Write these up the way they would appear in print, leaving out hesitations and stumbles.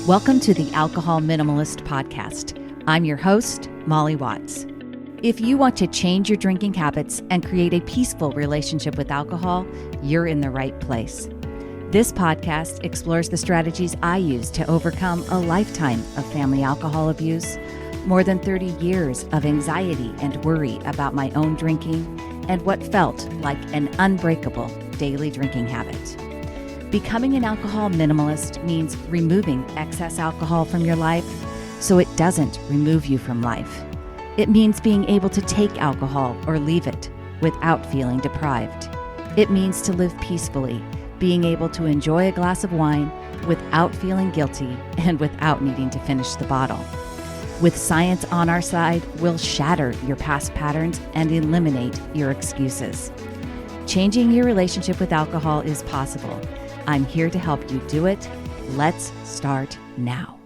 Welcome to the Alcohol Minimalist podcast. I'm your host, Molly Watts. If you want to change your drinking habits and create a peaceful relationship with alcohol, you're in the right place. This podcast explores the strategies I use to overcome a lifetime of family alcohol abuse, more than 30 years of anxiety and worry about my own drinking, and what felt like an unbreakable daily drinking habit. Becoming an alcohol minimalist means removing excess alcohol from your life so it doesn't remove you from life. It means being able to take alcohol or leave it without feeling deprived. It means to live peacefully, being able to enjoy a glass of wine without feeling guilty and without needing to finish the bottle. With science on our side, we'll shatter your past patterns and eliminate your excuses. Changing your relationship with alcohol is possible. I'm here to help you do it. Let's start now.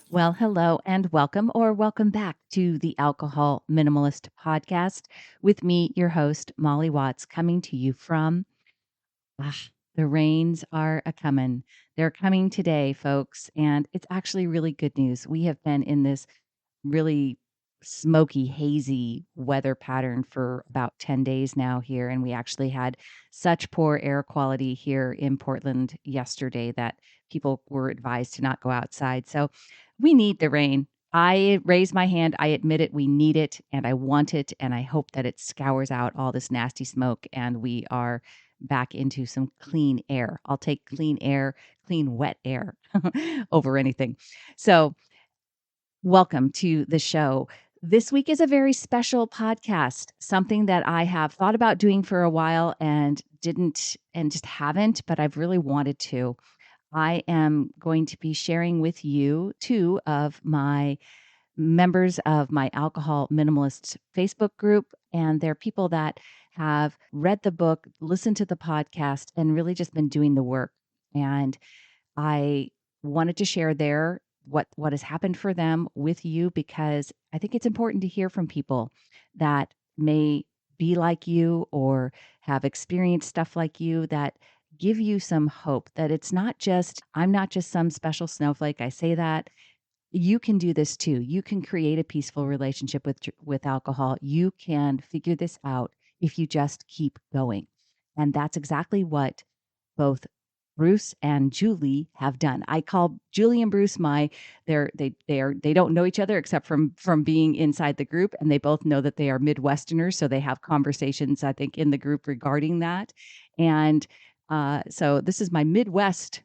Well, hello and welcome back to the Alcohol Minimalist podcast with me, your host, Molly Watts, coming to you from, the rains are a-coming. They're coming today, folks, and it's actually really good news. We have been in this really smoky, hazy weather pattern for about 10 days now here. And we actually had such poor air quality here in Portland yesterday that people were advised to not go outside. So we need the rain. I raise my hand. I admit it. We need it and I want it. And I hope that it scours out all this nasty smoke and we are back into some clean air. I'll take clean air, clean, wet air over anything. So welcome to the show. This week is a very special podcast, something that I have thought about doing for a while and just haven't, but I've really wanted to. I am going to be sharing with you two of my members of my Alcohol Minimalist Facebook group, and they're people that have read the book, listened to the podcast, and really just been doing the work. And I wanted to share what has happened for them with you because I think it's important to hear from people that may be like you or have experienced stuff like you that give you some hope that it's not just, I'm not just some special snowflake. I say that. You can do this too. You can create a peaceful relationship with alcohol. You can figure this out if you just keep going. And that's exactly what both Bruce and Julie have done. I call Julie and Bruce they don't know each other except from being inside the group, and they both know that they are Midwesterners, so they have conversations I think in the group regarding that. And so this is my Midwest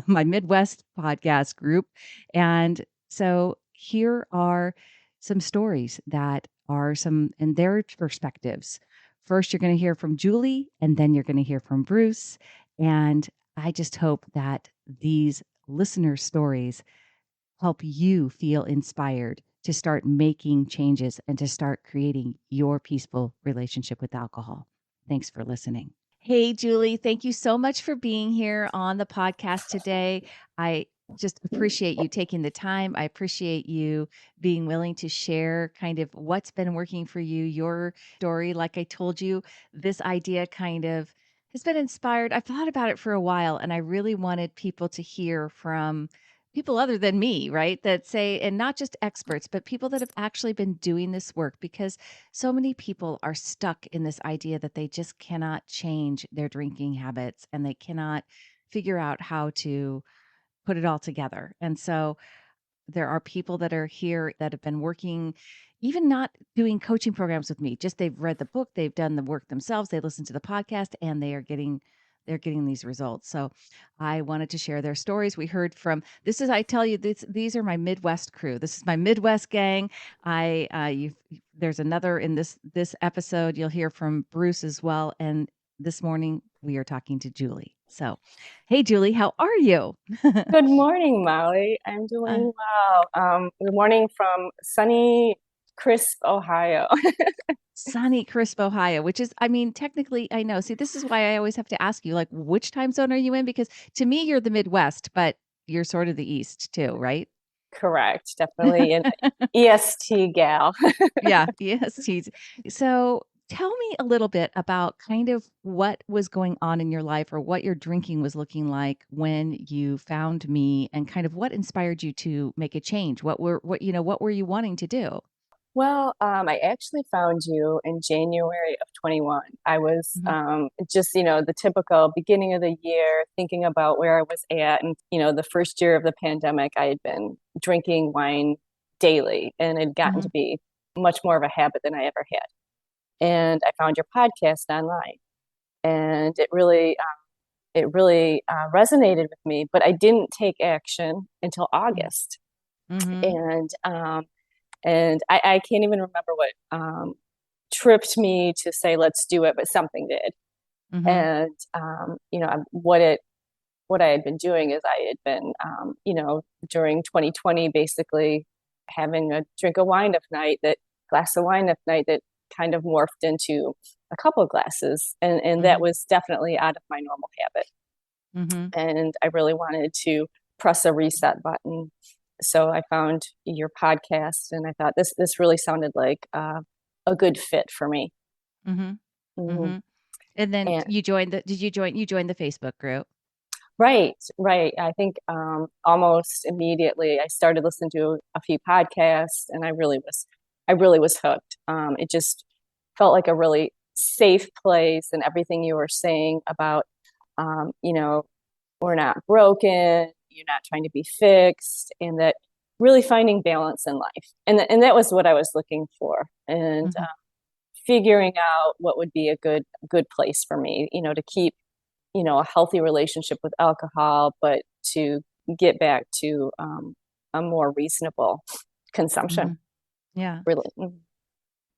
podcast group, and so here are some stories that are some in their perspectives. First, you're going to hear from Julie, and then you're going to hear from Bruce. And I just hope that these listener stories help you feel inspired to start making changes and to start creating your peaceful relationship with alcohol. Thanks for listening. Hey, Julie, thank you so much for being here on the podcast today. I just appreciate you taking the time. I appreciate you being willing to share kind of what's been working for you, your story. Like I told you, this idea kind of has been inspired. I've thought about it for a while, and I really wanted people to hear from people other than me, right? That say, and not just experts, but people that have actually been doing this work, because so many people are stuck in this idea that they just cannot change their drinking habits and they cannot figure out how to put it all together. And so there are people that are here that have been working, even not doing coaching programs with me, just they've read the book, they've done the work themselves, they listen to the podcast, and they're getting these results. So I wanted to share their stories. We heard from, I tell you, these are my Midwest crew. This is my Midwest gang. There's another in this episode. You'll hear from Bruce as well. And this morning we are talking to Julie. So, hey, Julie, how are you? Good morning, Molly. I'm doing well. Good morning from sunny, crisp Ohio. Sunny, crisp Ohio, which is, I mean, technically, I know. See, this is why I always have to ask you, like, which time zone are you in? Because to me, you're the Midwest, but you're sort of the East too, right? Correct. Definitely an EST gal. Yeah, yes. So tell me a little bit about kind of what was going on in your life or what your drinking was looking like when you found me and kind of what inspired you to make a change? What were you wanting to do? Well, I actually found you in January of 21. I was Mhm, just, the typical beginning of the year, thinking about where I was at. And, the first year of the pandemic, I had been drinking wine daily and it had gotten mhm, to be much more of a habit than I ever had. And I found your podcast online, and it really resonated with me. But I didn't take action until mhm, August, mhm, and I can't even remember what tripped me to say let's do it, but something did. mhm, And what I had been doing is I had been during 2020 basically having a drink of wine of night that glass of wine of night that kind of morphed into a couple of glasses, and that mhm, was definitely out of my normal habit. mhm, And I really wanted to press a reset button. So I found your podcast, and I thought this really sounded like a good fit for me. mhm, Mhm. mhm. And then And you joined the Facebook group? right, right. I think almost immediately I started listening to a few podcasts, and I really was hooked. It just felt like a really safe place, and everything you were saying about, um, you know, we're not broken, you're not trying to be fixed, and that really finding balance in life. And that was what I was looking for. And Mhm, figuring out what would be a good place for me, to keep, a healthy relationship with alcohol, but to get back to a more reasonable consumption. mhm. Yeah. Really.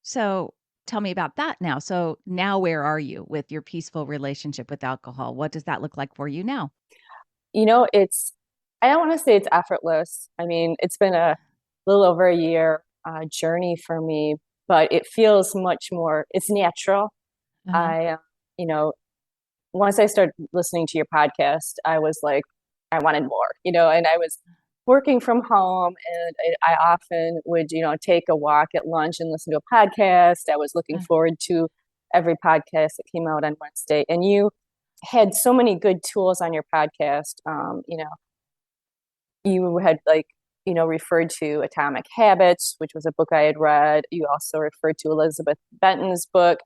So tell me about that now. So now where are you with your peaceful relationship with alcohol? What does that look like for you now? It's, I don't want to say it's effortless. I mean, it's been a little over a year journey for me, but it feels much more, it's natural. Uh-huh. I, you know, Once I started listening to your podcast, I was like, I wanted more, and I was working from home, and I often would, take a walk at lunch and listen to a podcast. I was looking Uh, forward to every podcast that came out on Wednesday. And you had so many good tools on your podcast. You had referred to Atomic Habits, which was a book I had read. You also referred to Elizabeth Benton's book.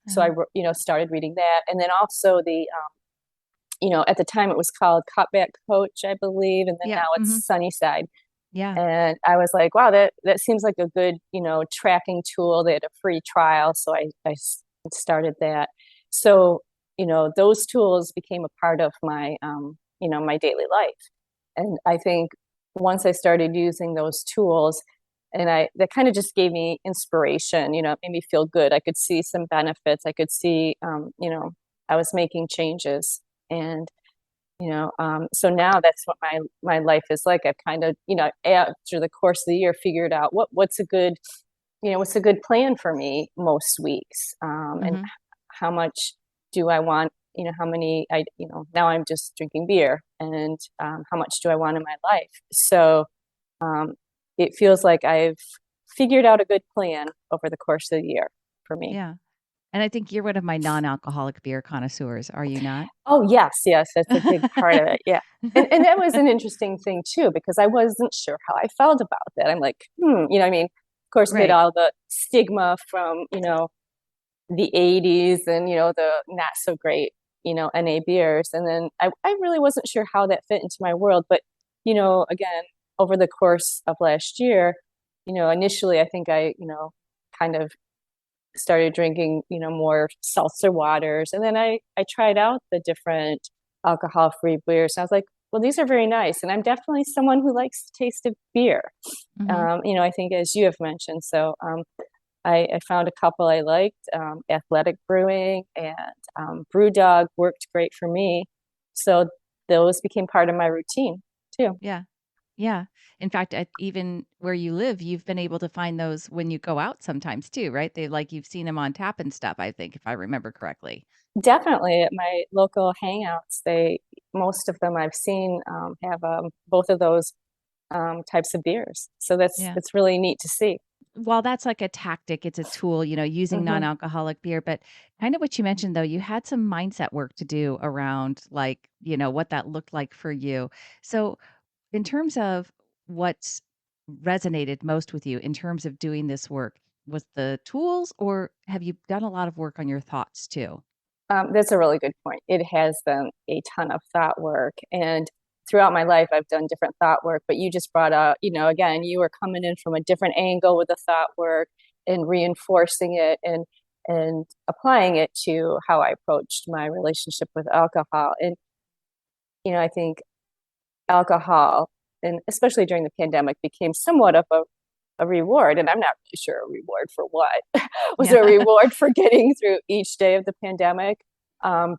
So I, uh-huh. started reading that. And then also at the time it was called Cutback Coach, I believe. And then Yeah. now Hmm. it's Sunnyside. Yeah. And I was like, wow, that seems like a good, tracking tool. They had a free trial. So I started that. So, those tools became a part of my daily life. And I think once I started using those tools, and that kind of just gave me inspiration, it made me feel good. I could see some benefits. I could see, I was making changes. And so now that's what my life is like. I've kind of, after the course of the year, figured out what's a good plan for me most weeks, and Hmm. how much do I want, how many now I'm just drinking beer, and how much do I want in my life. So um, it feels like I've figured out a good plan over the course of the year for me. Yeah. And I think you're one of my non-alcoholic beer connoisseurs, are you not? Oh, yes, yes, that's a big part of it, yeah. And that was an interesting thing too, because I wasn't sure how I felt about that. I'm like, I mean, of course, we had Right. all the stigma from, the 80s, and, the not so great, NA beers. And then I really wasn't sure how that fit into my world. But, again, over the course of last year, initially I think I, kind of started drinking, more seltzer waters. And then I tried out the different alcohol-free beers. And I was like, well, these are very nice. And I'm definitely someone who likes the taste of beer. Hmm. I think as you have mentioned. So I found a couple I liked. Athletic Brewing and Brewdog worked great for me. So those became part of my routine too. Yeah. Yeah. In fact, even where you live, you've been able to find those when you go out sometimes too, right? You've seen them on tap and stuff, I think, if I remember correctly. Definitely at my local hangouts, most of them I've seen have both of those types of beers. So that's Yeah. it's really neat to see. while that's like a tactic, it's a tool, using Hmm. non-alcoholic beer, but kind of what you mentioned though, you had some mindset work to do around like, what that looked like for you. So, in terms of what's resonated most with you in terms of doing this work, was the tools or have you done a lot of work on your thoughts too? That's a really good point. It has been a ton of thought work. And throughout my life, I've done different thought work, but you just brought out, again, you were coming in from a different angle with the thought work and reinforcing it and applying it to how I approached my relationship with alcohol. And, I think alcohol, and especially during the pandemic, became somewhat of a reward. And I'm not really sure a reward for what. Was Yeah. it a reward for getting through each day of the pandemic? Um,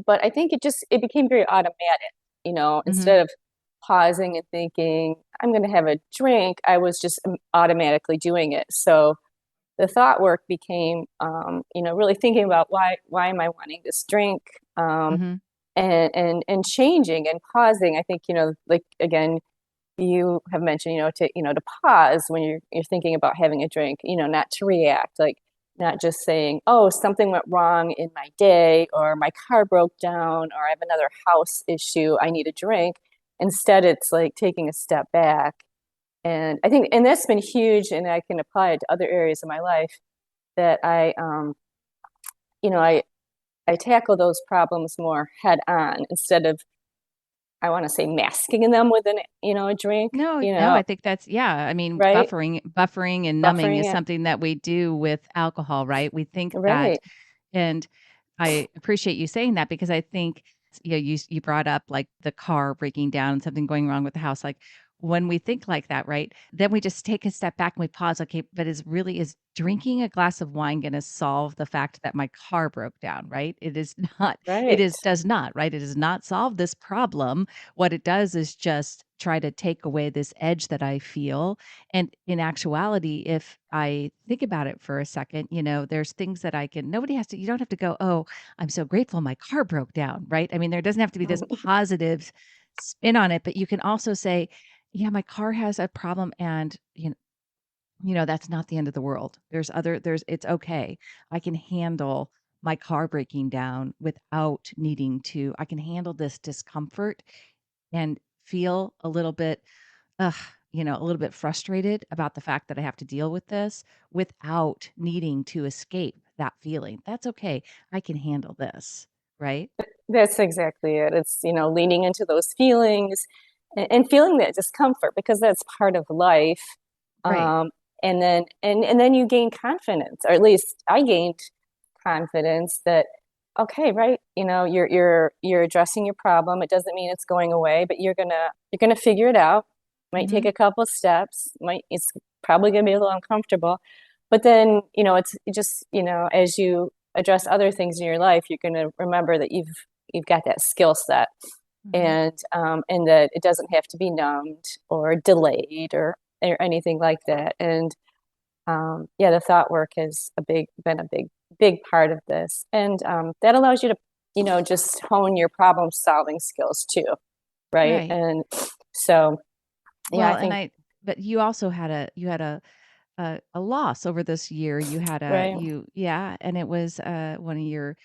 but I think it became very automatic, Mhm. instead of pausing and thinking, I'm going to have a drink, I was just automatically doing it. So the thought work became, really thinking about why am I wanting this drink? Mhm. And changing and pausing. I think, like again, you have mentioned, to pause when you're thinking about having a drink, not to react, like not just saying, oh, something went wrong in my day, or my car broke down, or I have another house issue, I need a drink. Instead, it's like taking a step back. And I think, and that's been huge, and I can apply it to other areas of my life that you know, I, I tackle those problems more head on instead of, I want to say, masking them with a drink, No, no, I think that's yeah, I mean, right? buffering and numbing Buffering is it. something that we do with alcohol, right? We think that Right. and I appreciate you saying that because I think, you brought up like the car breaking down and something going wrong with the house. Like when we think like that, right? Then we just take a step back and we pause. Okay, but is drinking a glass of wine going to solve the fact that my car broke down, right? It is not, Right. does not, right? It does not solve this problem. What it does is just try to take away this edge that I feel. And in actuality, if I think about it for a second, there's things that nobody has to, you don't have to go, oh, I'm so grateful my car broke down, right? I mean, there doesn't have to be this positive spin on it, but you can also say, yeah, my car has a problem and, that's not the end of the world. It's okay. I can handle my car breaking down without needing to, I can handle this discomfort and feel a little bit ugh, a little bit frustrated about the fact that I have to deal with this without needing to escape that feeling. That's okay. I can handle this, right? That's exactly it. It's, leaning into those feelings and feeling that discomfort, because that's part of life. Right. Um, and then you gain confidence, or at least I gained confidence that, okay, right, you're addressing your problem. It doesn't mean it's going away, but you're gonna figure it out. Might take Mhm. a couple steps. It's probably gonna be a little uncomfortable, but then, it's just, as you address other things in your life, you're gonna remember that you've got that skill set, Mhm. and that it doesn't have to be numbed or delayed or anything like that. And yeah, the thought work has been a big part of this, and that allows you to, just hone your problem solving skills too, right? Right. And so, yeah, I Well, and think, I but you also had a loss over this year. You had a right, you yeah, and it was one of your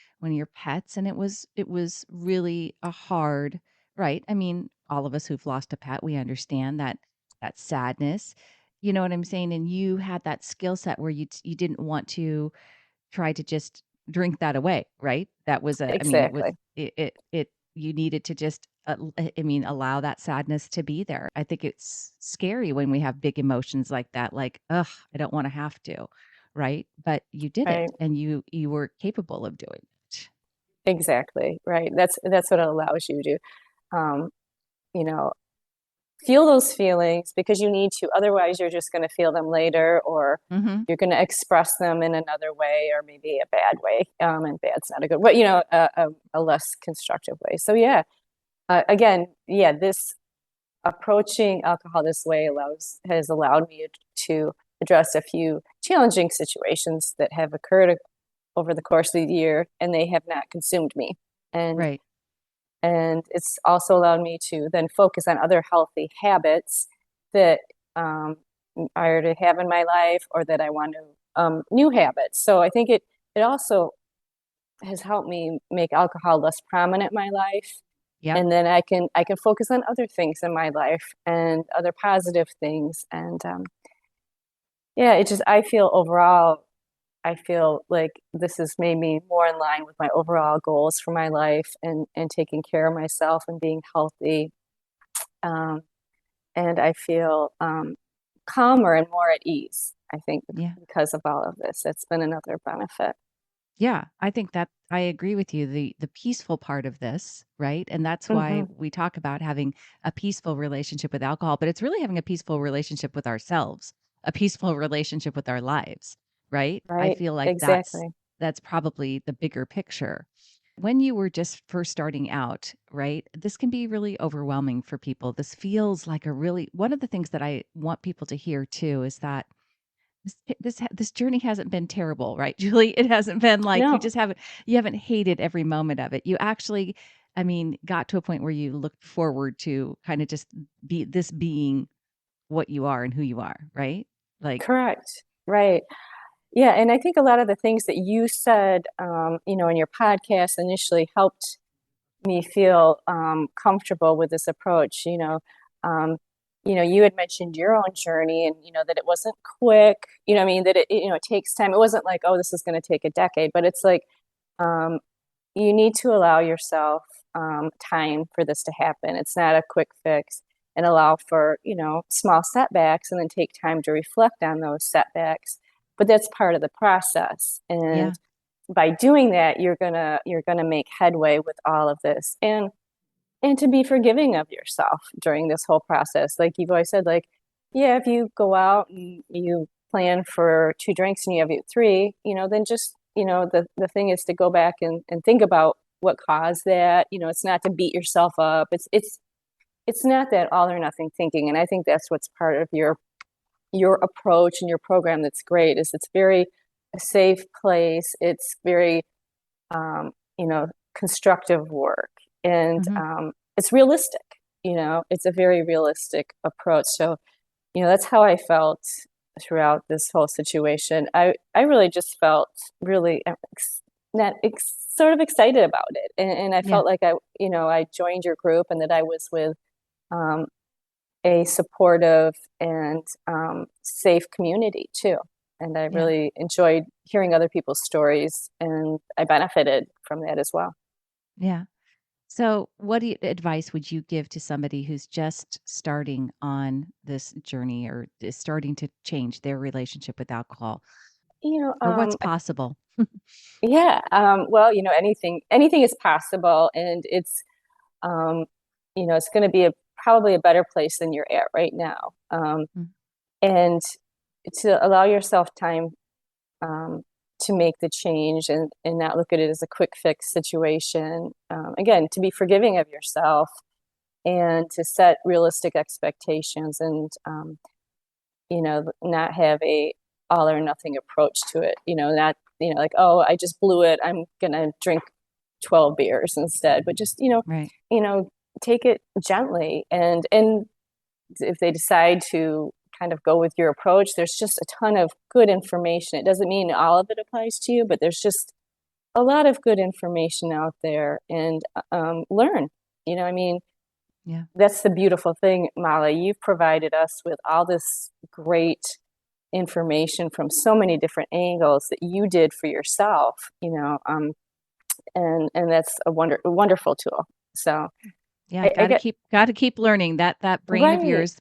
pets and it was really a hard right. I mean, all of us who've lost a pet, we understand that sadness. You know what I'm saying? And you had that skill set where you didn't want to try to just drink that away, right? That was I mean, it was exactly, it you needed to just I mean, allow that sadness to be there. I think it's scary when we have big emotions like that, like, ugh, I don't want to have to, right? But you did right, it and you were capable of doing it. exactly, right. That's what it allows you to, um, you know, feel those feelings, because you need to. Otherwise, you're just going to feel them later, or Mhm. you're going to express them in another way, or maybe a bad way. And bad's not a good, but a less constructive way. So yeah, again, yeah, this approaching alcohol this way has allowed me to address a few challenging situations that have occurred over the course of the year, and they have not consumed me. And Right. it's also allowed me to then focus on other healthy habits that, I already have in my life, or that I want to new habits. So I think it also has helped me make alcohol less prominent in my life. Yep. And then I can focus on other things in my life and other positive things. And yeah, it just, I feel overall, I feel like this has made me more in line with my overall goals for my life, and taking care of myself and being healthy. Um, and I feel calmer and more at ease, I think, Yeah. because of all of this. It's been another benefit. Yeah, I think that I agree with you. The peaceful part of this, right? And that's why Hmm. we talk about having a peaceful relationship with alcohol, but it's really having a peaceful relationship with ourselves, a peaceful relationship with our lives, right? I Right? feel like Exactly. that's probably the bigger picture. When you were just first starting out, right? This can be really overwhelming for people. This feels like a really one of the things that I want people to hear too is that this journey hasn't been terrible, right, Julie? It hasn't been like No, you haven't hated every moment of it. You actually, I mean, got to a point where you looked forward to kind of just being what you are and who you are, right? Like, correct. Right. Yeah, and I think a lot of the things that you said, in your podcast initially helped me feel comfortable with this approach. Um, you had mentioned your own journey, and that it wasn't quick. I mean, that it takes time. It wasn't like, oh, this is going to take a decade, but it's like um, you need to allow yourself time for this to happen. It's not a quick fix, and allow for, small setbacks, and then take time to reflect on those setbacks. But that's part of the process. And yeah, by doing that, you're gonna make headway with all of this. And to be forgiving of yourself during this whole process. Like you've always said, like, yeah, if you go out and you plan for 2 drinks and you have three, then just, the thing is to go back and think about what caused that. It's not to beat yourself up. It's not that all or nothing thinking. And I think that's what's part of your approach and your program that's great, is it's very a safe place. It's very um, constructive work. And hmm it's realistic. It's a very realistic approach. So, that's how I felt throughout this whole situation. I really just felt really not sort of excited about it. And I yeah, felt like I joined your group, and that I was with um, a supportive and safe community too. And I yeah, really enjoyed hearing other people's stories, and I benefited from that as well. yeah. So, advice would you give to somebody who's just starting on this journey or is starting to change their relationship with alcohol You know, or what's um, possible? yeah. Well, anything is possible, and um, it's going to be probably a better place than you're at right now. Mm, And to allow yourself time um, to make the change, and not look at it as a quick fix situation. Again, to be forgiving of yourself, and to set realistic expectations, and not have a all or nothing approach to it. Not like, oh, I just blew it, I'm gonna drink 12 beers instead. But just right. you know take it gently. And if they decide to kind of go with your approach, there's just a ton of good information. It doesn't mean all of it applies to you, but there's just a lot of good information out there. And learn. I mean, Yeah. that's the beautiful thing, Molly. You've provided us with all this great information from so many different angles that you did for yourself. And that's a wonderful tool. So Yeah, I get got to keep learning. That brain of right. yours,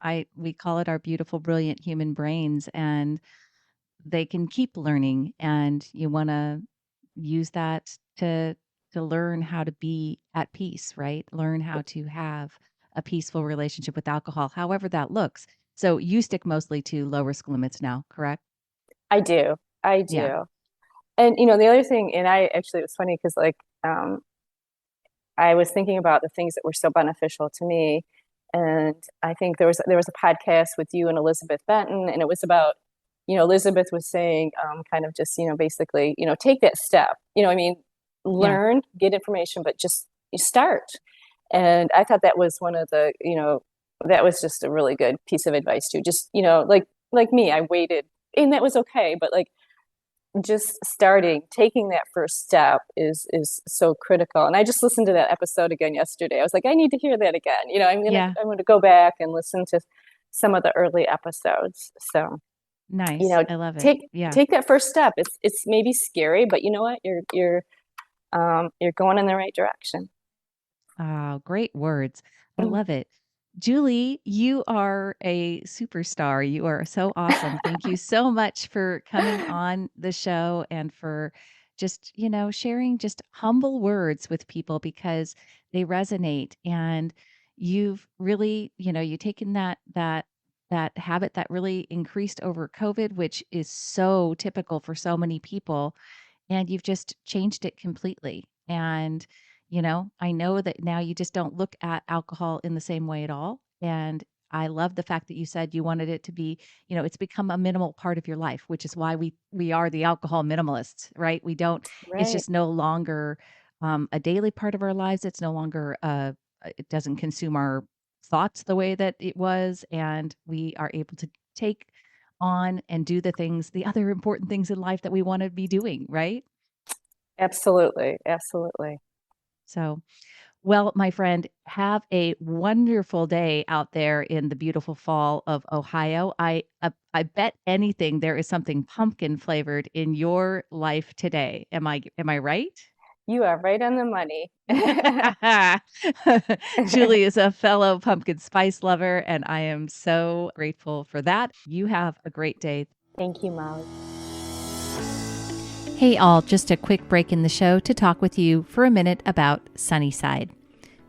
I we call it our beautiful brilliant human brains and they can keep learning and you want to use that to learn how to be at peace, right? Learn how to have a peaceful relationship with alcohol, however that looks. So you stick mostly to low risk limits now, correct? I do. I Yeah. do. And the other thing, and I actually, it was funny because, like, I was thinking about the things that were so beneficial to me. And I think there was a podcast with you and Elizabeth Benton, and it was about, Elizabeth was saying, kind of just, basically, take that step. I mean, Yeah. learn, get information, but just you start. And I thought that was one of the, that was just a really good piece of advice too. Just, like me, I waited, and that was okay. But like, just taking that first step is so critical. And I just listened to that episode again yesterday. I was like, I need to hear that again. Yeah. I'm gonna go back and listen to some of the early episodes. So, you Nice. know, I love it. take Yeah. take that first step. It's maybe scary, but you know what? You're going in the right direction. Oh, great words. I Mhm. love it. Julie, you are a superstar. You are so awesome. Thank you so much for coming on the show and for just, sharing just humble words with people because they resonate. And you've really, you've taken that habit that really increased over COVID, which is so typical for so many people, and you've just changed it completely. And, I know that now you just don't look at alcohol in the same way at all. And I love the fact that you said you wanted it to be, it's become a minimal part of your life, which is why we are the alcohol minimalists, right? We don't, it's Right. just no longer a daily part of our lives. It's no longer it doesn't consume our thoughts the way that it was. And we are able to take on and do the other important things in life that we want to be doing, right? Absolutely. Absolutely. So, well, my friend, have a wonderful day out there in the beautiful fall of Ohio. I bet anything there is something pumpkin flavored in your life today. Am I right? You are right on the money. Julie is a fellow pumpkin spice lover, and I am so grateful for that. You have a great day. Thank you, Molly. Hey, all, just a quick break in the show to talk with you for a minute about Sunnyside.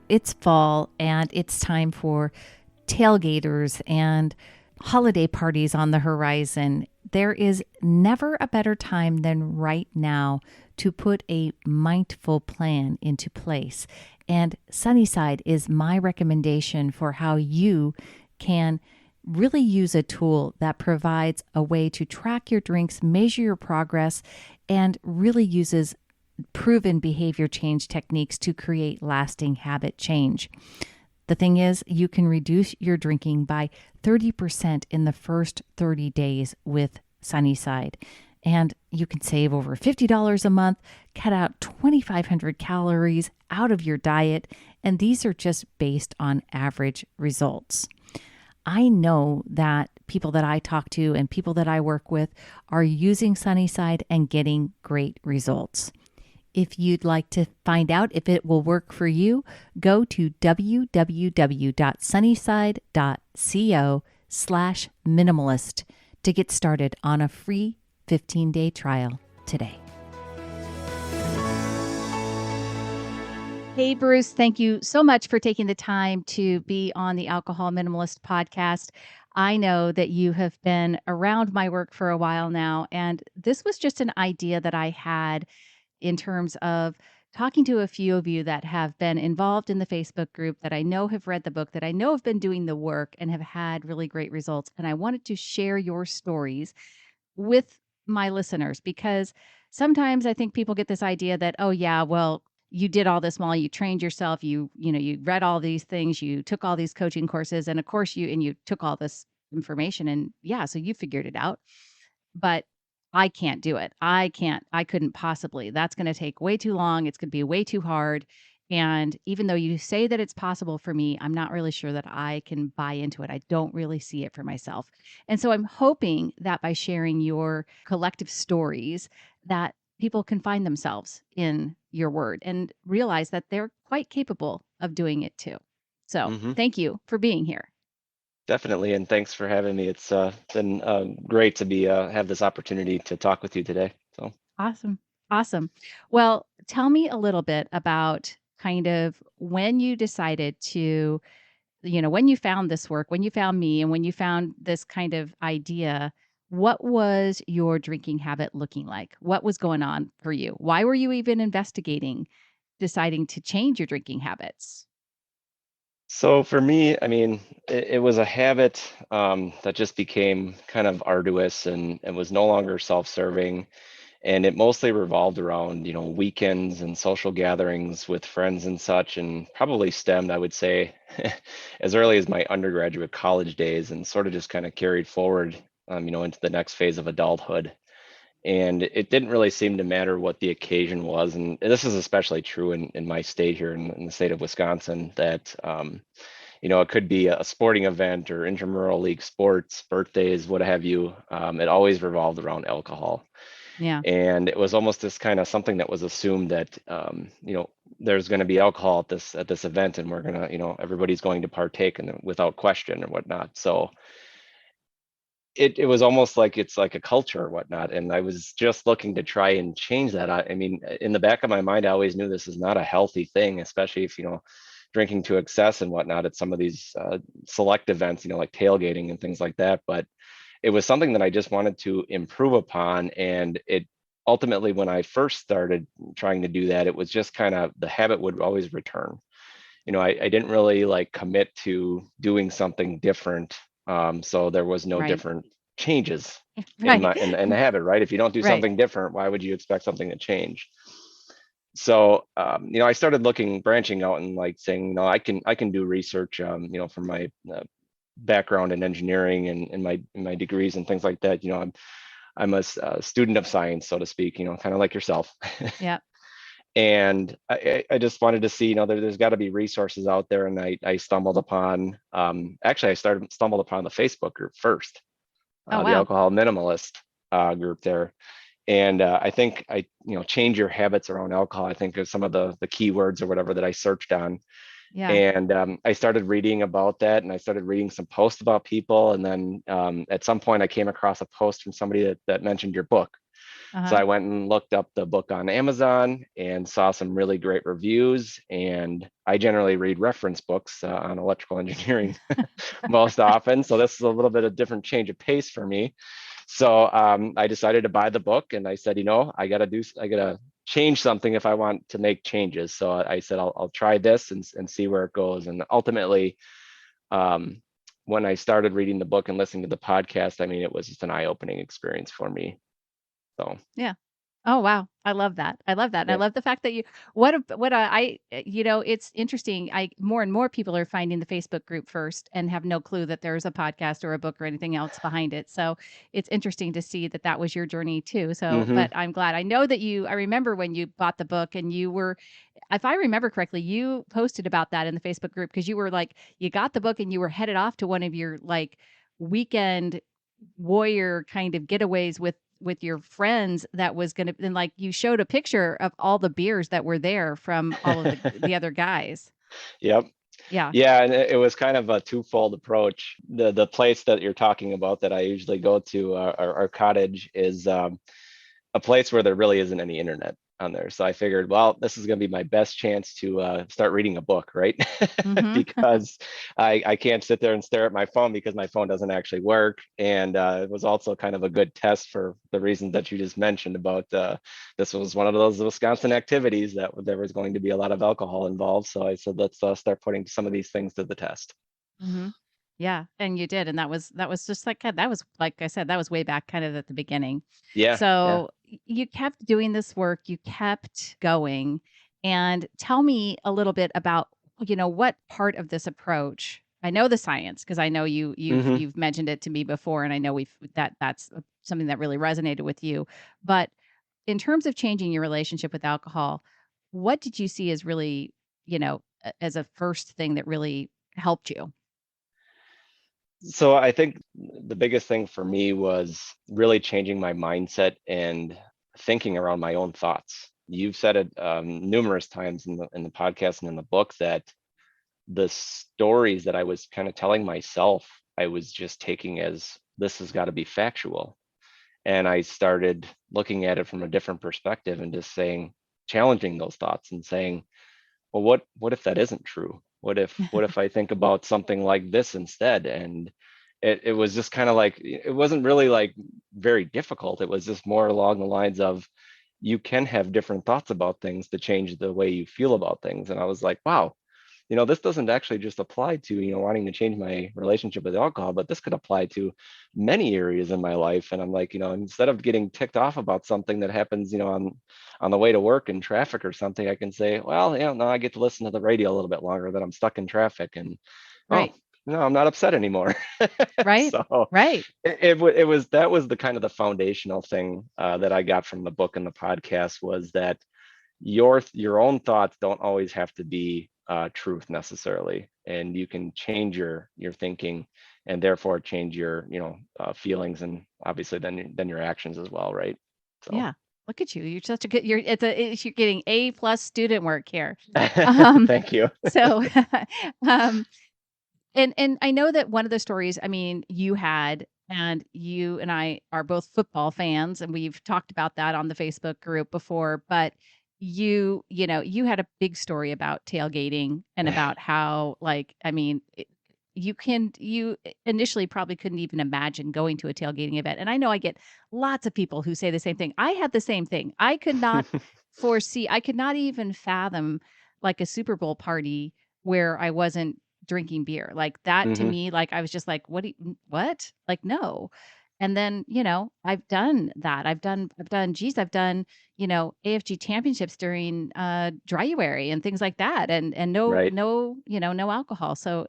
It's fall and it's time for tailgaters and holiday parties on the horizon. There is never a better time than right now to put a mindful plan into place. And Sunnyside is my recommendation for how you can really use a tool that provides a way to track your drinks, measure your progress, and really uses proven behavior change techniques to create lasting habit change. The thing is, you can reduce your drinking by 30% in the first 30 days with Sunnyside. And you can save over $50 a month, cut out 2,500 calories out of your diet, and these are just based on average results. I know that people that I talk to and people that I work with are using Sunnyside and getting great results. If you'd like to find out if it will work for you, go to www.sunnyside.co/minimalist to get started on a free 15-day trial today. Hey, Bruce, thank you so much for taking the time to be on the Alcohol Minimalist podcast. I know that you have been around my work for a while now, and this was just an idea that I had in terms of talking to a few of you that have been involved in the Facebook group, that I know have read the book, that I know have been doing the work and have had really great results. And I wanted to share your stories with my listeners because sometimes I think people get this idea that, oh yeah, well, you did all this, Molly, you trained yourself, you read all these things, you took all these coaching courses, and of course you took all this information, and yeah, so you figured it out. But I can't do it. I couldn't possibly. That's going to take way too long. It's going to be way too hard. And even though you say that it's possible for me, I'm not really sure that I can buy into it. I don't really see it for myself. And so I'm hoping that by sharing your collective stories that people can find themselves in your word and realize that they're quite capable of doing it too. So, hmm thank you for being here. Definitely, and thanks for having me. It's been great to be have this opportunity to talk with you today. So, Awesome. Awesome. Well, tell me a little bit about kind of when you decided to, when you found this work, when you found me, and when you found this kind of idea, what was your drinking habit looking like? What was going on for you? Why were you even investigating, deciding to change your drinking habits? so for me, I mean, it was a habit that just became kind of arduous and was no longer self-serving, and it mostly revolved around, weekends and social gatherings with friends and such, and probably stemmed, I would say, as early as my undergraduate college days, and sort of just kind of carried forward, into the next phase of adulthood. And it didn't really seem to matter what the occasion was. And this is especially true in my state here in the state of Wisconsin, that, it could be a sporting event or intramural league sports, birthdays, what have you. It always revolved around alcohol. Yeah. And it was almost this kind of something that was assumed that, there's going to be alcohol at this event, and we're going to, everybody's going to partake in it without question or whatnot. So it was almost like it's like a culture or whatnot. And I was just looking to try and change that. I mean, in the back of my mind, I always knew this is not a healthy thing, especially if, drinking to excess and whatnot at some of these select events, like tailgating and things like that. But it was something that I just wanted to improve upon. And it ultimately, when I first started trying to do that, it was just kind of the habit would always return. I didn't really like commit to doing something different. So there was no Right. different changes in Right. in the habit, right? If you don't do Right. something different, why would you expect something to change? So I started branching out and like saying, I can do research, from my background in engineering and my degrees and things like that. I'm a student of science, so to speak, kind of like yourself. Yeah. And I just wanted to see, there's got to be resources out there. And I stumbled upon, actually, stumbled upon the Facebook group first, Oh, the wow. Alcohol Minimalist group there. And I think change your habits around alcohol, I think is some of the keywords or whatever that I searched on. Yeah. And I started reading about that, and I started reading some posts about people. And then at some point I came across a post from somebody that mentioned your book. So Uh-huh. I went and looked up the book on Amazon and saw some really great reviews. And I generally read reference books on electrical engineering most often. So this is a little bit of different change of pace for me. So I decided to buy the book, and I said, I gotta change something if I want to make changes. So I said, I'll try this and see where it goes. And ultimately, um, when I started reading the book and listening to the podcast, I mean, it was just an eye-opening experience for me. So Yeah. Oh, wow. I love that. I love that. And I yeah. love the fact that it's interesting. More and more people are finding the Facebook group first and have no clue that there's a podcast or a book or anything else behind it. So it's interesting to see that that was your journey too. So, Hmm. but I'm glad. I know that I remember when you bought the book and if I remember correctly, you posted about that in the Facebook group because you were like, you got the book and you were headed off to one of your like weekend warrior kind of getaways with your friends that was going to, and like you showed a picture of all the beers that were there from all of the other guys. Yep. Yeah. Yeah, and it was kind of a twofold approach. The place that you're talking about that I usually go to, our cottage, is a place where there really isn't any internet on there. So I figured, well, this is going to be my best chance to start reading a book, right? Mhm. Because I can't sit there and stare at my phone because my phone doesn't actually work. And it was also kind of a good test for the reasons that you just mentioned about this was one of those Wisconsin activities that there was going to be a lot of alcohol involved. So I said, let's start putting some of these things to the test. Mhm. Yeah, and you did, and that was just like that was like I said, that was way back kind of at the beginning. Yeah, yeah. So you kept doing this work, you kept going, and tell me a little bit about what part of this approach. I know the science because I know Hmm. you've mentioned it to me before, and I know that's something that really resonated with you. But in terms of changing your relationship with alcohol, what did you see as really as a first thing that really helped you? So I think the biggest thing for me was really changing my mindset and thinking around my own thoughts. You've said it numerous times in the podcast and in the book that the stories that I was kind of telling myself, I was just taking as this has got to be factual. And I started looking at it from a different perspective and just saying, challenging those thoughts and saying, well, what if that isn't true? What if I think about something like this instead? And it was just kind of like, it wasn't really like very difficult. It was just more along the lines of, you can have different thoughts about things to change the way you feel about things. And I was like, wow, this doesn't actually just apply to, wanting to change my relationship with alcohol, but this could apply to many areas in my life. And I'm like, instead of getting ticked off about something that happens, on the way to work in traffic or something, I can say, well, no, I get to listen to the radio a little bit longer that I'm stuck in traffic. And, oh, Right. no, I'm not upset anymore. Right. So Right. it was, that was the kind of the foundational thing that I got from the book and the podcast, was that your own thoughts don't always have to be truth necessarily, and you can change your thinking, and therefore change your feelings, and obviously then your actions as well, right? So Yeah. Look at you. You're such a good, you're getting A+ student work here. Um, thank you. so, um, and I know that one of the stories, I mean, you had, and you and I are both football fans, and we've talked about that on the Facebook group before, but you had a big story about tailgating and about how, like, I mean, you initially probably couldn't even imagine going to a tailgating event. And I know I get lots of people who say the same thing. I had the same thing. I could not even fathom like a Super Bowl party where I wasn't drinking beer. Like that to Hmm. me, like I was just like, what? Like, no. And then, I've done that. I've done, AFG championships during dryuary and things like that. And Right. no alcohol. So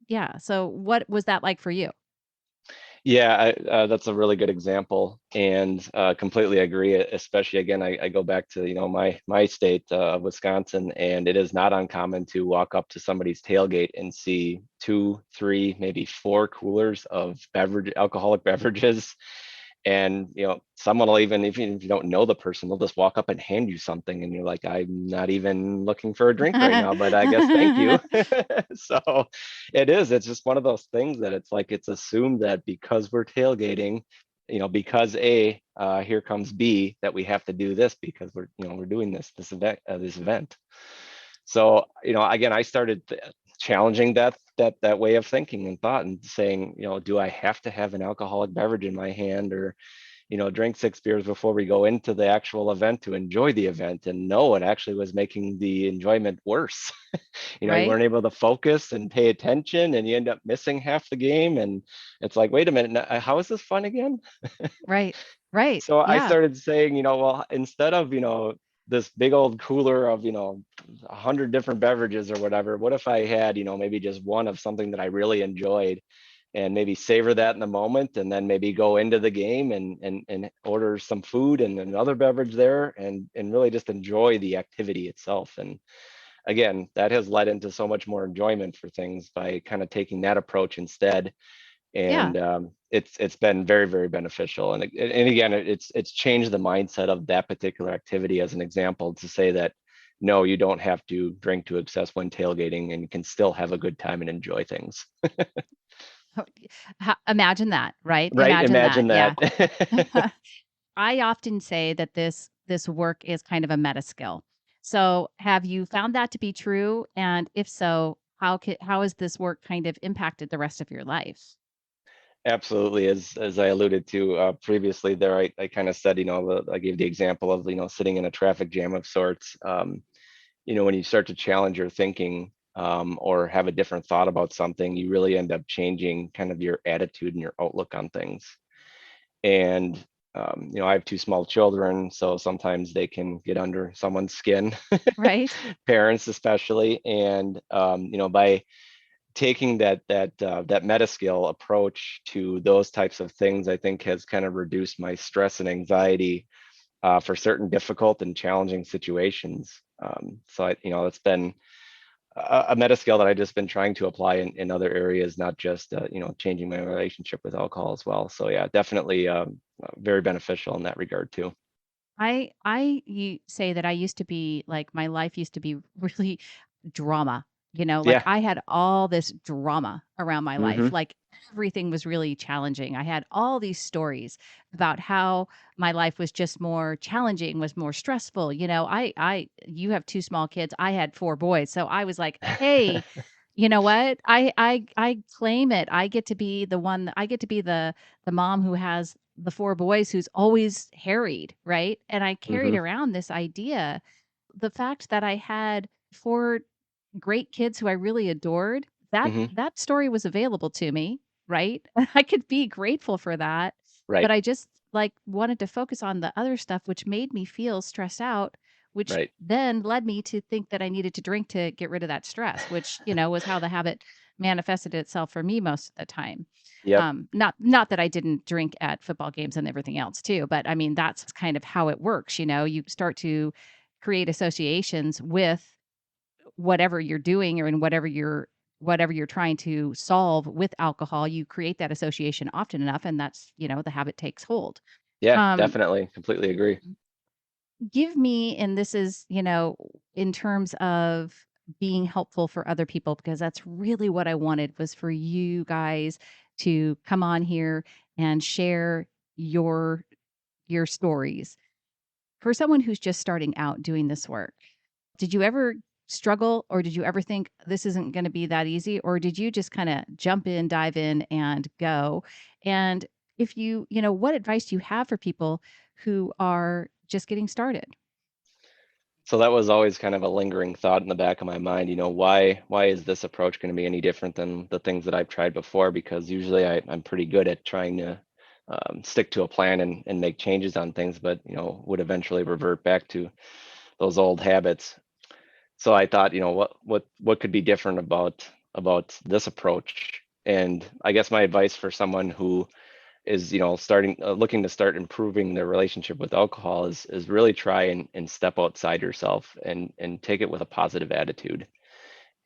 yeah. So what was that like for you? Yeah, that's a really good example, and completely agree. Especially again, I go back to my state of Wisconsin, and it is not uncommon to walk up to somebody's tailgate and see two, three, maybe four coolers of alcoholic beverages. And someone will even if you don't know the person, they'll just walk up and hand you something, and you're like, I'm not even looking for a drink right now, but I guess thank you. So it's just one of those things that it's like it's assumed that because we're tailgating, because here comes B, that we have to do this because we're doing this event. So again, I started challenging that way of thinking and thought, and saying, do I have to have an alcoholic beverage in my hand, or drink 6 beers before we go into the actual event to enjoy the event? And no, it actually was making the enjoyment worse. You Right? weren't able to focus and pay attention, and you end up missing half the game. And it's like, wait a minute, how is this fun again? Right. Right. So I Yeah. started saying, well, instead of this big old cooler of 100 different beverages or whatever, what if I had maybe just one of something that I really enjoyed, and maybe savor that in the moment, and then maybe go into the game and order some food and another beverage there, and really just enjoy the activity itself. And again, that has led into so much more enjoyment for things by kind of taking that approach instead. Yeah. And it's been very, very beneficial. And again, it's changed the mindset of that particular activity, as an example, to say that no, you don't have to drink to excess when tailgating, and you can still have a good time and enjoy things. Ho Imagine that, right? Right? Imagine Imagine that, that. yeah. I often say that this work is kind of a meta skill. So, have you found that to be true? And if so, how has this work kind of impacted the rest of your life? Absolutely. As I alluded to previously there, I kind of said, I gave the example of, sitting in a traffic jam of sorts. When you start to challenge your thinking, or have a different thought about something, you really end up changing kind of your attitude and your outlook on things. And I have two small children, so sometimes they can get under someone's skin, Right? parents especially. And by taking that meta skill approach to those types of things, I think has kind of reduced my stress and anxiety for certain difficult and challenging situations. So it's been a meta skill that I've just been trying to apply in other areas, not just changing my relationship with alcohol as well. So yeah, definitely very beneficial in that regard too. You say that I used to be like my life used to be really drama, like Yeah. I had all this drama around my life. Hmm. Like everything was really challenging. I had all these stories about how my life was just more challenging, was more stressful. You have two small kids. I had four boys. So I was like, hey, you know what? I claim it. I get to be the one, I get to be the mom who has the four boys who's always harried, right? And I carried Hmm. around this idea, the fact that I had four great kids who I really adored, that Hmm. that story was available to me, right? I could be grateful for that, but Right. I just, like, wanted to focus on the other stuff, which made me feel stressed out, which Right. then led me to think that I needed to drink to get rid of that stress, which, was how the habit manifested itself for me most of the time. Yep. Not that I didn't drink at football games and everything else too, but I mean, that's kind of how it works, you start to create associations with whatever you're doing or in whatever you're trying to solve with alcohol. You create that association often enough, and that's, the habit takes hold. Yeah, Um, definitely. Completely agree. Give me, and this is, in terms of being helpful for other people, because that's really what I wanted, was for you guys to come on here and share your your stories. For someone who's just starting out doing this work, did you ever struggle, or did you ever think this isn't going to be that easy, or did you just kind of jump in, dive in and go? And if what advice do you have for people who are just getting started? So that was always kind of a lingering thought in the back of my mind, why is this approach going to be any different than the things that I've tried before? Because usually I'm pretty good at trying to stick to a plan and make changes on things, but would eventually revert back to those old habits. So I thought, what could be different about this approach? And I guess my advice for someone who is starting looking to start improving their relationship with alcohol is really try and step outside yourself and take it with a positive attitude.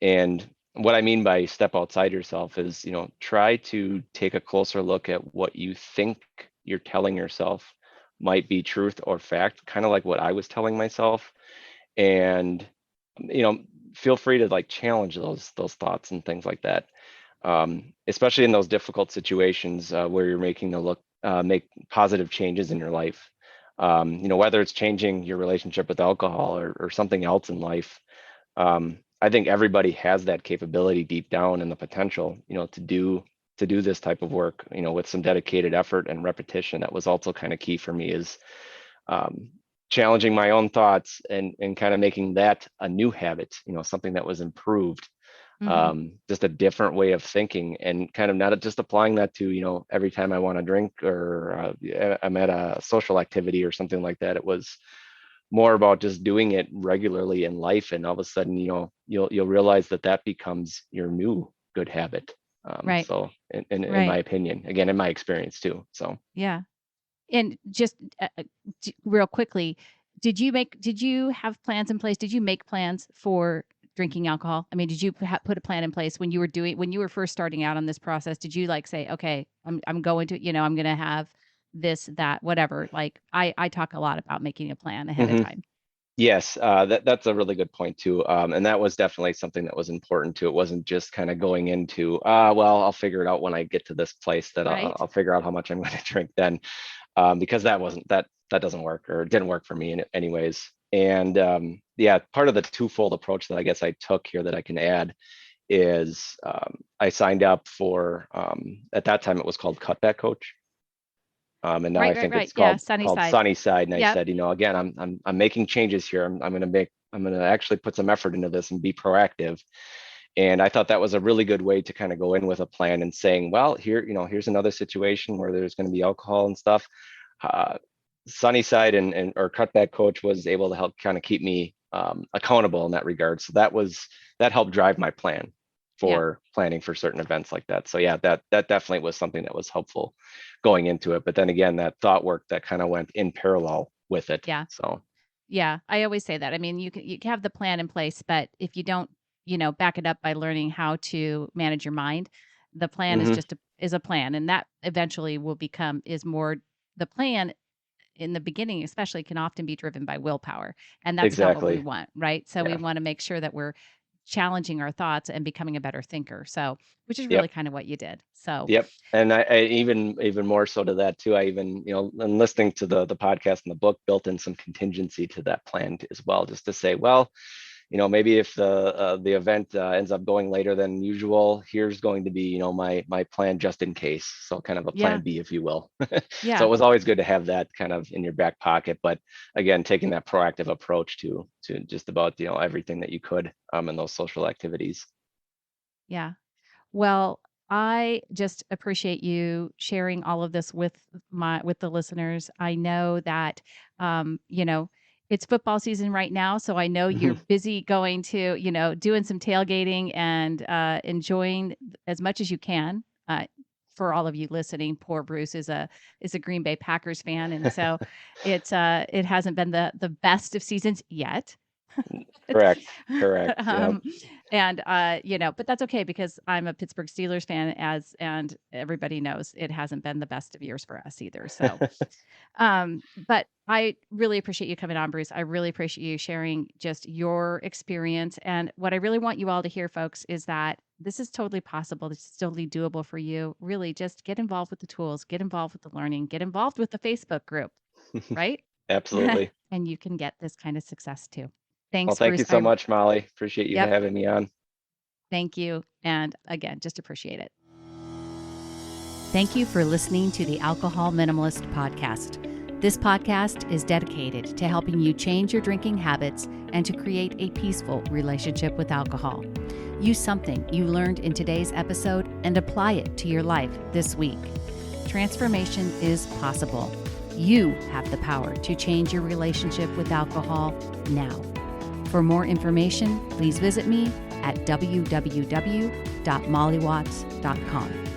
And what I mean by step outside yourself is try to take a closer look at what you think you're telling yourself might be truth or fact, kind of like what I was telling myself. And you know feel free to like challenge those thoughts and things like that, especially in those difficult situations where you're making the look make positive changes in your life. Whether it's changing your relationship with alcohol or something else in life. I think everybody has that capability deep down and the potential, to do this type of work, with some dedicated effort and repetition. That was also kind of key for me, is um, challenging my own thoughts and kind of making that a new habit, something that was improved, Hmm. just a different way of thinking, and kind of not just applying that to every time I want to drink, or I'm at a social activity or something like that. It was more about just doing it regularly in life, and all of a sudden you'll realize that becomes your new good habit. Right. So in my Right. opinion, again, in my experience too. So Yeah. And just real quickly, did you have plans in place? Did you make plans for drinking alcohol? I mean, did you put a plan in place when you were first starting out on this process? Did you like say, okay, I'm going to, I'm going to have this, that, whatever. Like I talk a lot about making a plan ahead of mhm. time. Yes, that's a really good point too. And that was definitely something that was important too. It wasn't just kind of going into, well, I'll figure it out when I get to this place, that I'll, Right. I'll figure out how much I'm going to drink then, because that doesn't work, or it didn't work for me anyways. And yeah, part of the twofold approach that I guess I took here that I can add is, I signed up for, at that time it was called Cutback Coach. And now I Right. Right. think Right. it's Yeah. called Sunny called side. Sunnyside. And I Yep. said, again, I'm making changes here. I'm gonna actually put some effort into this and be proactive. And I thought that was a really good way to kind of go in with a plan and saying, well, here's another situation where there's going to be alcohol and stuff. Uh, Sunnyside and or Cutback Coach was able to help kind of keep me accountable in that regard. So that helped drive my plan Yeah. for planning for certain events like that. So yeah, that definitely was something that was helpful going into it. But then again, that thought work that kind of went in parallel with it. Yeah. So Yeah, I always say that. I mean, you can have the plan in place, but if you don't, back it up by learning how to manage your mind, the plan is mhm, just a plan, and that eventually will become is more the plan in the beginning, especially can often be driven by willpower, and that's not what we exactly. want, right? So we Yeah. want to make sure that we're challenging our thoughts and becoming a better thinker. So, which is really Yep. kind of what you did. So, Yep. And I even more so to that too. I even, and listening to the podcast and the book built in some contingency to that plan as well, just to say, well, maybe if the event ends up going later than usual, here's going to be, my plan just in case. So kind of a plan B, if you will. So it was always good to have that kind of in your back pocket. But again, taking that proactive approach to just about, everything that you could in those social activities. Yeah. Well, I just appreciate you sharing all of this with the listeners. I know that it's football season right now, so I know you're busy going to, doing some tailgating and enjoying as much as you can. For all of you listening, poor Bruce is a Green Bay Packers fan, and so it hasn't been the best of seasons yet. Correct. Yeah. And but that's okay because I'm a Pittsburgh Steelers fan and everybody knows it hasn't been the best of years for us either. So, but I really appreciate you coming on, Bruce. I really appreciate you sharing just your experience. And what I really want you all to hear, folks, is that this is totally possible. This is totally doable for you. Really just get involved with the tools, get involved with the learning, get involved with the Facebook group, right? Absolutely. And you can get this kind of success too. Well, Thanks, thank Bruce. you so much, Molly. Appreciate you Yep. having me on. Thank you. And again, just appreciate it. Thank you for listening to the Alcohol Minimalist podcast. This podcast is dedicated to helping you change your drinking habits and to create a peaceful relationship with alcohol. Use something you learned in today's episode and apply it to your life this week. Transformation is possible. You have the power to change your relationship with alcohol now. For more information, please visit me at www.mollywatts.com.